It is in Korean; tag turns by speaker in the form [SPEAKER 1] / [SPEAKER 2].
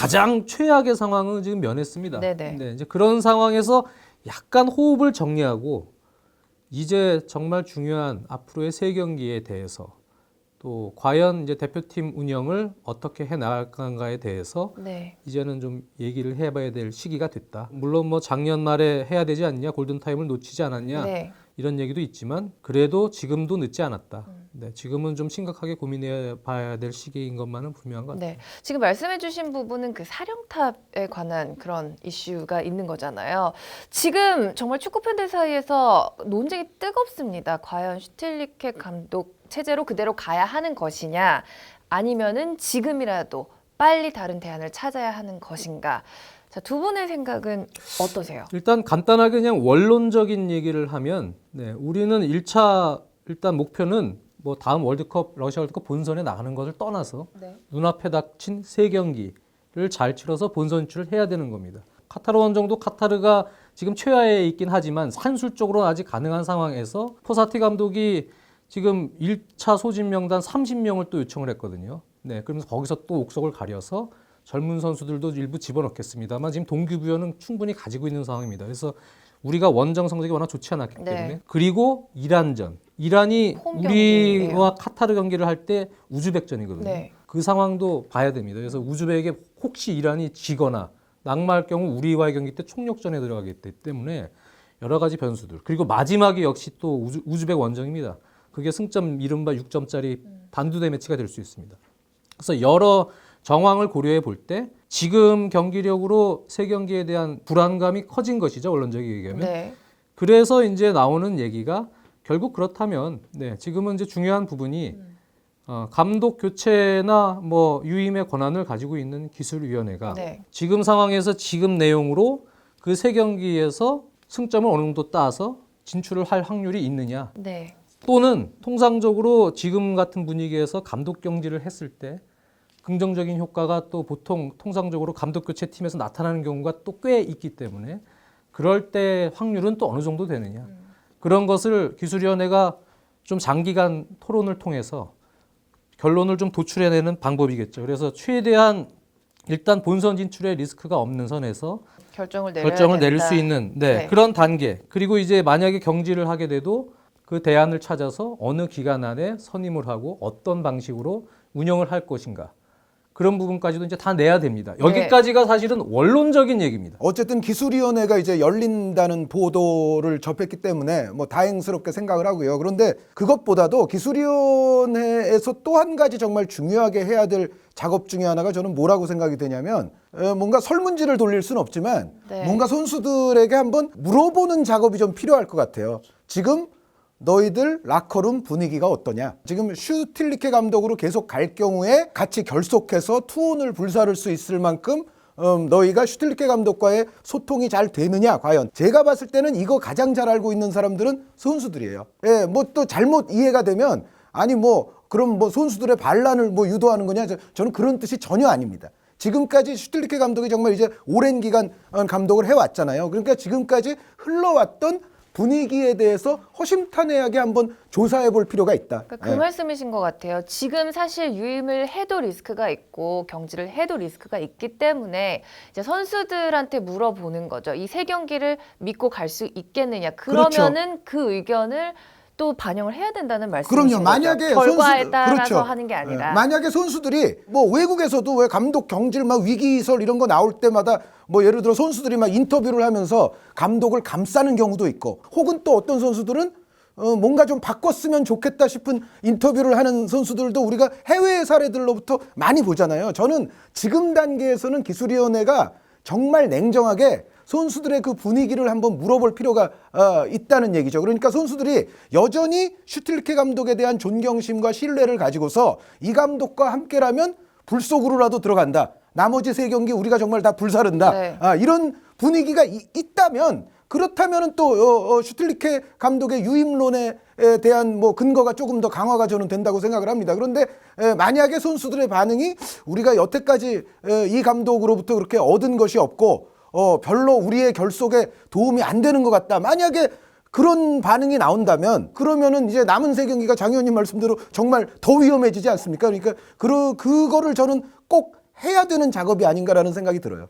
[SPEAKER 1] 가장 최악의 상황은 지금 면했습니다.
[SPEAKER 2] 네네.
[SPEAKER 1] 네, 이제 그런 상황에서 약간 호흡을 정리하고 이제 정말 중요한 앞으로의 세 경기에 대해서 또 과연 이제 대표팀 운영을 어떻게 해 나갈 건가에 대해서
[SPEAKER 2] 네.
[SPEAKER 1] 이제는 좀 얘기를 해봐야 될 시기가 됐다. 물론 뭐 작년 말에 해야 되지 않냐, 골든 타임을 놓치지 않았냐
[SPEAKER 2] 네.
[SPEAKER 1] 이런 얘기도 있지만 그래도 지금도 늦지 않았다. 네, 지금은 좀 심각하게 고민해봐야 될 시기인 것만은 분명한 것 같아요.
[SPEAKER 2] 네. 지금 말씀해주신 부분은 그 사령탑에 관한 그런 이슈가 있는 거잖아요. 지금 정말 축구 팬들 사이에서 논쟁이 뜨겁습니다. 과연 슈틸리케 감독 체제로 그대로 가야 하는 것이냐, 아니면은 지금이라도 빨리 다른 대안을 찾아야 하는 것인가. 자, 두 분의 생각은 어떠세요?
[SPEAKER 1] 일단 간단하게 그냥 원론적인 얘기를 하면 우리는 1차 일단 목표는 뭐 다음 월드컵, 러시아 월드컵 본선에 나가는 것을 떠나서 눈앞에 닥친 세 경기를 잘 치러서 본선 진출을 해야 되는 겁니다. 카타르 원정도 카타르가 지금 최하에 있긴 하지만 산술적으로 아직 가능한 상황에서 포사티 감독이 지금 1차 소집 명단 30명을 또 요청을 했거든요. 네, 그러면서 거기서 또 옥석을 가려서 젊은 선수들도 일부 집어넣겠습니다만 지금 동기부여는 충분히 가지고 있는 상황입니다. 그래서 우리가 원정 성적이 워낙 좋지 않았기 때문에 그리고 이란전, 이란이
[SPEAKER 2] 홈
[SPEAKER 1] 우리와
[SPEAKER 2] 경기예요.
[SPEAKER 1] 카타르 경기를 할 때 우즈벡전이거든요.
[SPEAKER 2] 네.
[SPEAKER 1] 그 상황도 봐야 됩니다. 그래서 우즈벡에 혹시 이란이 지거나 낙마할 경우 우리와의 경기 때 총력전에 들어가기 때문에 여러 가지 변수들. 그리고 마지막에 역시 또 우즈벡 원정입니다. 그게 승점 이른바 6점짜리 반두대 매치가 될 수 있습니다. 그래서 여러 정황을 고려해 볼 때 지금 경기력으로 세 경기에 대한 불안감이 커진 것이죠. 원론적인 얘기하면.
[SPEAKER 2] 네.
[SPEAKER 1] 그래서 이제 나오는 얘기가 결국 그렇다면 지금은 이제 중요한 부분이 감독 교체나 뭐 유임의 권한을 가지고 있는 기술위원회가
[SPEAKER 2] 네.
[SPEAKER 1] 지금 상황에서 지금 내용으로 그 세 경기에서 승점을 어느 정도 따서 진출을 할 확률이 있느냐.
[SPEAKER 2] 네.
[SPEAKER 1] 또는 통상적으로 지금 같은 분위기에서 감독 경질을 했을 때 긍정적인 효과가 또 보통 통상적으로 감독 교체 팀에서 나타나는 경우가 또 꽤 있기 때문에 그럴 때 확률은 또 어느 정도 되느냐. 그런 것을 기술위원회가 좀 장기간 토론을 통해서 결론을 좀 도출해내는 방법이겠죠. 그래서 최대한 일단 본선 진출의 리스크가 없는 선에서
[SPEAKER 2] 결정을 내려야
[SPEAKER 1] 결정을 내릴
[SPEAKER 2] 된다.
[SPEAKER 1] 수 있는
[SPEAKER 2] 네.
[SPEAKER 1] 그런 단계. 그리고 이제 만약에 경질을 하게 돼도 그 대안을 찾아서 어느 기간 안에 선임을 하고 어떤 방식으로 운영을 할 것인가. 그런 부분까지도 이제 다 내야 됩니다. 여기까지가 사실은 원론적인 얘기입니다.
[SPEAKER 3] 어쨌든 기술위원회가 이제 열린다는 보도를 접했기 때문에 뭐 다행스럽게 생각을 하고요. 그런데 그것보다도 기술위원회에서 또 한 가지 정말 중요하게 해야 될 작업 중에 하나가 저는 뭐라고 생각이 되냐면 뭔가 설문지를 돌릴 수는 없지만 뭔가 선수들에게 한번 물어보는 작업이 좀 필요할 것 같아요. 지금 너희들 라커룸 분위기가 어떠냐? 지금 슈틸리케 감독으로 계속 갈 경우에 같이 결속해서 투혼을 불사를 수 있을 만큼 너희가 슈틸리케 감독과의 소통이 잘 되느냐? 과연 제가 봤을 때는 이거 가장 잘 알고 있는 사람들은 선수들이에요. 예, 뭐 또 잘못 이해가 되면 아니 뭐 그럼 뭐 선수들의 반란을 뭐 유도하는 거냐? 저는 그런 뜻이 전혀 아닙니다. 지금까지 슈틸리케 감독이 정말 이제 오랜 기간 감독을 해왔잖아요. 그러니까 지금까지 흘러왔던 분위기에 대해서 허심탄회하게 한번 조사해 볼 필요가 있다.
[SPEAKER 2] 그러니까 그 말씀이신 것 같아요. 지금 사실 유임을 해도 리스크가 있고 경질을 해도 리스크가 있기 때문에 이제 선수들한테 물어보는 거죠. 이 세 경기를 믿고 갈 수 있겠느냐. 그러면은 그 의견을 또 반영을 해야 된다는 말씀이신
[SPEAKER 3] 그럼요. 만약에
[SPEAKER 2] 거죠. 결과에 따라서
[SPEAKER 3] 그렇죠.
[SPEAKER 2] 하는 게 아니라.
[SPEAKER 3] 만약에 선수들이 뭐 외국에서도 왜 감독 경질 막 위기설 이런 거 나올 때마다 뭐 예를 들어 선수들이 막 인터뷰를 하면서 감독을 감싸는 경우도 있고 혹은 또 어떤 선수들은 뭔가 좀 바꿨으면 좋겠다 싶은 인터뷰를 하는 선수들도 우리가 해외 사례들로부터 많이 보잖아요. 저는 지금 단계에서는 기술위원회가 정말 냉정하게 선수들의 그 분위기를 한번 물어볼 필요가 있다는 얘기죠. 그러니까 선수들이 여전히 슈틸리케 감독에 대한 존경심과 신뢰를 가지고서 이 감독과 함께라면 불속으로라도 들어간다. 나머지 세 경기 우리가 정말 다 불사른다. 이런 분위기가 있다면 그렇다면은 또 슈틸리케 감독의 유임론에 대한 뭐 근거가 조금 더 강화가 저는 된다고 생각을 합니다. 그런데 만약에 선수들의 반응이 우리가 여태까지 이 감독으로부터 그렇게 얻은 것이 없고 별로 우리의 결속에 도움이 안 되는 것 같다. 만약에 그런 반응이 나온다면 그러면은 이제 남은 세 경기가 장 의원님 말씀대로 정말 더 위험해지지 않습니까? 그러니까 그거를 저는 꼭 해야 되는 작업이 아닌가라는 생각이 들어요.